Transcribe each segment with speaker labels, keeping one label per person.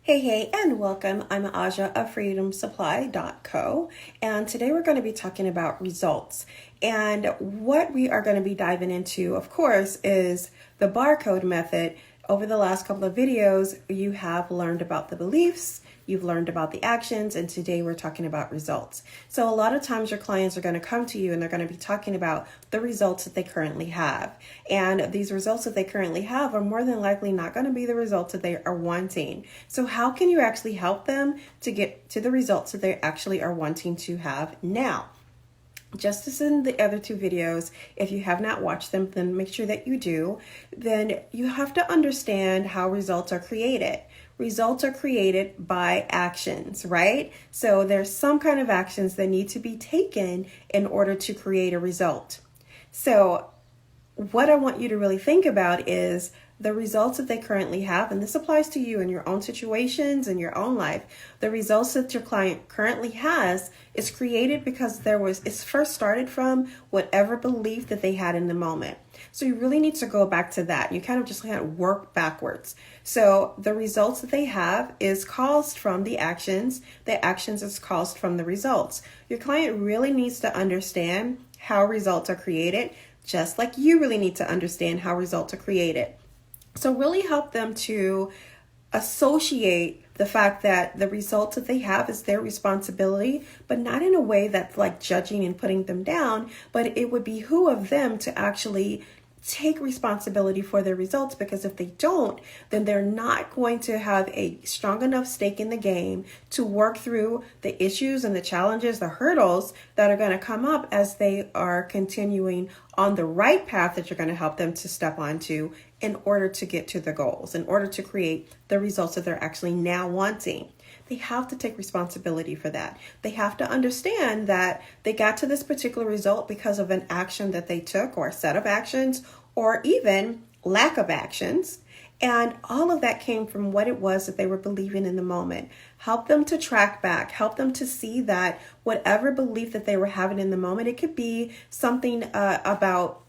Speaker 1: Hey, and welcome. I'm Aja of freedomsupply.co, and today we're going to be talking about results. And what we are going to be diving into, of course, is the barcode method. Over the last couple of videos, you have learned about the beliefs, you've learned about the actions, and today we're talking about results. So a lot of times your clients are going to come to you and they're going to be talking about the results that they currently have. And these results that they currently have are more than likely not going to be the results that they are wanting. So how can you actually help them to get to the results that they actually are wanting to have now? Just as in the other two videos, if you have not watched them, then make sure that you do. Then you have to understand how results are created. Results are created by actions, right? So there's some kind of actions that need to be taken in order to create a result. So what I want you to really think about is the results that they currently have, and this applies to you in your own situations, in your own life. The results that your client currently has is created because it's first started from whatever belief that they had in the moment. So you really need to go back to that. You kind of work backwards. So the results that they have is caused from the actions. The actions is caused from the results. Your client really needs to understand how results are created, just like you really need to understand how results are created. So really help them to associate the fact that the results that they have is their responsibility, but not in a way that's like judging and putting them down, but it would behoove them to actually take responsibility for their results, because if they don't, then they're not going to have a strong enough stake in the game to work through the issues and the challenges, the hurdles that are going to come up as they are continuing on the right path that you're going to help them to step onto in order to get to the goals, in order to create the results that they're actually now wanting. They have to take responsibility for that. They have to understand that they got to this particular result because of an action that they took, or a set of actions, or even lack of actions. And all of that came from what it was that they were believing in the moment. Help them to track back. Help them to see that whatever belief that they were having in the moment, it could be something about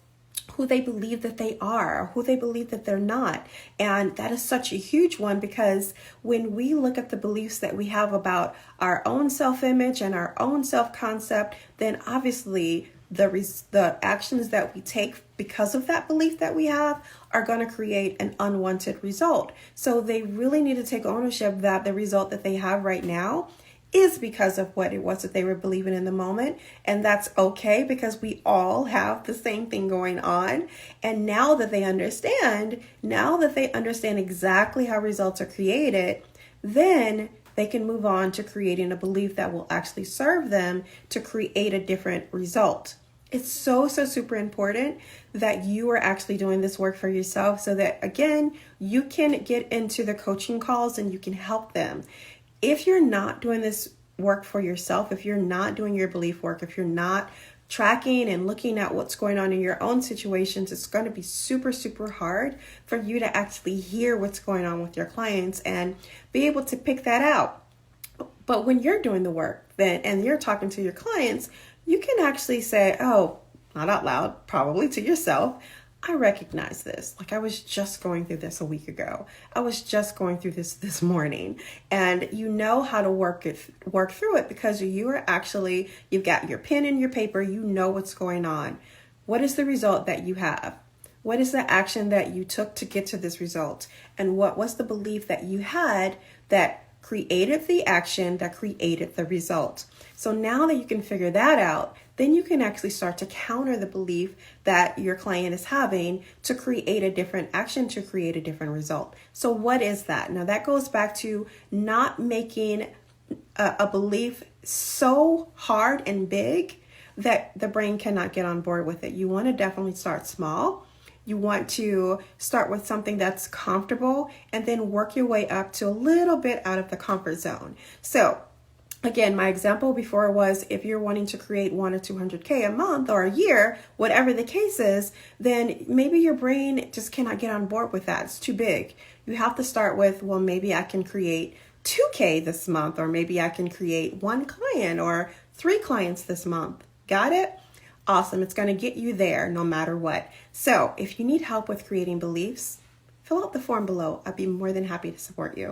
Speaker 1: who they believe that they are, or who they believe that they're not. And that is such a huge one, because when we look at the beliefs that we have about our own self-image and our own self-concept, then obviously the actions that we take because of that belief that we have are going to create an unwanted result. So they really need to take ownership that the result that they have right now is because of what it was that they were believing in the moment. And that's okay, because we all have the same thing going on. And now that they understand exactly how results are created, then they can move on to creating a belief that will actually serve them to create a different result. It's so super important that you are actually doing this work for yourself, so that, again, you can get into the coaching calls and you can help them. If you're not doing this work for yourself, if you're not doing your belief work, if you're not tracking and looking at what's going on in your own situations, it's going to be super hard for you to actually hear what's going on with your clients and be able to pick that out. But when you're doing the work then, and you're talking to your clients, you can actually say, oh, not out loud, probably to yourself, I recognize this. Like, I was just going through this a week ago. I was just going through this morning. And you know how to work through it, because you've got your pen and your paper. You know what's going on. What is the result that you have? What is the action that you took to get to this result? And what was the belief that you had that created the action that created the result? So now that you can figure that out, then you can actually start to counter the belief that your client is having to create a different action, to create a different result. So what is that? Now that goes back to not making a belief so hard and big that the brain cannot get on board with it. You want to definitely start small. You want to start with something that's comfortable and then work your way up to a little bit out of the comfort zone. So again, my example before was, if you're wanting to create 100 or 200K a month or a year, whatever the case is, then maybe your brain just cannot get on board with that. It's too big. You have to start with, well, maybe I can create 2K this month, or maybe I can create 1 client or 3 clients this month. Got it? Awesome. It's going to get you there no matter what. So if you need help with creating beliefs, fill out the form below. I'd be more than happy to support you.